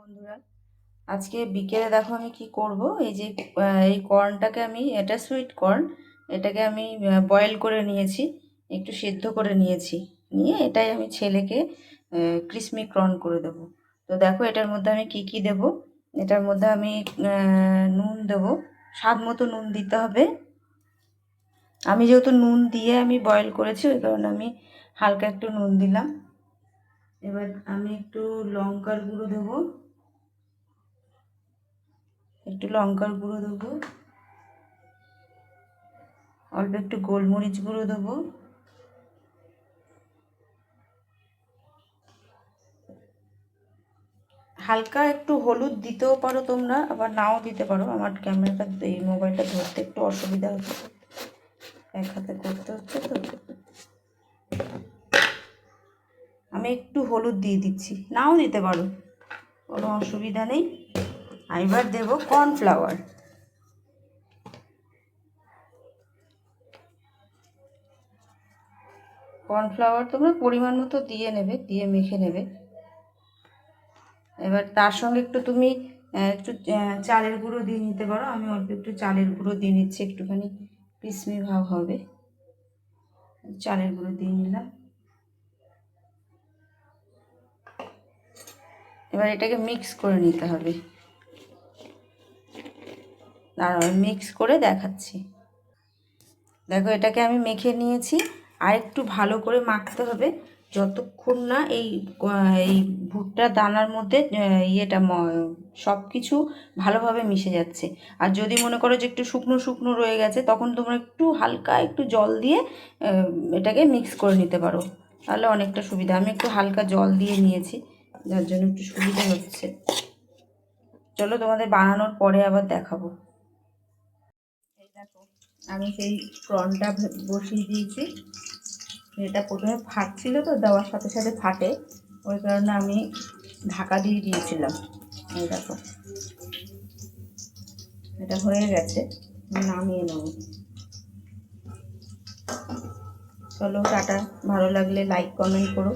বন্ধুরা, আজকে বিকেলে দেখো আমি কি করব। এই যে এই কর্নটাকে আমি, এটা সুইট কর্ন, এটাকে আমি বয়েল করে নিয়েছি, একটু সেদ্ধ করে নিয়েছি। নিয়ে এটাই আমি ছেলেকে ক্রিসমি কর্ন করে দেব। তো দেখো এটার মধ্যে আমি কি কি দেব। এটার মধ্যে আমি নুন দেব, স্বাদ মতো নুন দিতে হবে। আমি যেহেতু নুন দিয়ে আমি বয়েল করেছি, ওই কারণে আমি হালকা একটু নুন দিলাম। এবার আমি একটু লঙ্কার গুঁড়ো দেবো, দেবো, অল্প একটু গোলমরিচ গুঁড়ো দেবো, হালকা একটু হলুদ দিতেও পারো তোমরা, আবার নাও দিতে পারো। আমার ক্যামেরাটা, এই মোবাইলটা ধরতে একটু অসুবিধা হচ্ছে, এক হাতে করতে হচ্ছে তো। আমি একটু হলুদ দিয়ে দিচ্ছি, নাও দিতে পারো, কোনো অসুবিধা নেই। আর এবার দেবো কর্নফ্লাওয়ার। কর্নফ্লাওয়ার তোমরা পরিমাণ মতো দিয়ে নেবে, দিয়ে মেখে নেবে। এবার তার সঙ্গে একটু তুমি একটু চালের গুঁড়ো দিয়ে নিতে পারো। আমি অল্প একটু চালের গুঁড়ো দিয়ে নিচ্ছি, একটুখানি ক্রিসমি ভাব হবে। চালের গুঁড়ো দিয়ে নিলাম। এবার এটাকে মিক্স করে নিতে হবে। দাঁড়াও, মিক্স করে দেখাচ্ছি। দেখো এটাকে আমি মেখে নিয়েছি, আর একটু ভালো করে মাখতে হবে যতক্ষণ না এই ভুট্টার দানার মধ্যে ইয়েটা সব কিছু ভালোভাবে মিশে যাচ্ছে। আর যদি মনে করো যে একটু শুকনো শুকনো রয়ে গেছে, তখন তোমরা একটু হালকা একটু জল দিয়ে এটাকে মিক্স করে নিতে পারো, তাহলে অনেকটা সুবিধা। আমি একটু হালকা জল দিয়ে নিয়েছি, যার জন্য একটু সুবিধা হচ্ছে। চলো তোমাদের বানানোর পরে আবার দেখাবো। এই দেখো, আমি সেই প্রনটা বসিয়ে দিয়েছি। এটা প্রথমে ফাটছিল, তো দেওয়ার সাথে সাথে ফাটে, ওই কারণে আমি ঢাকা দিয়ে দিয়েছিলাম। এই দেখো এটা হয়ে গেছে, নামিয়ে নেব। চলো টাটা, ভালো লাগলে লাইক কমেন্ট করো।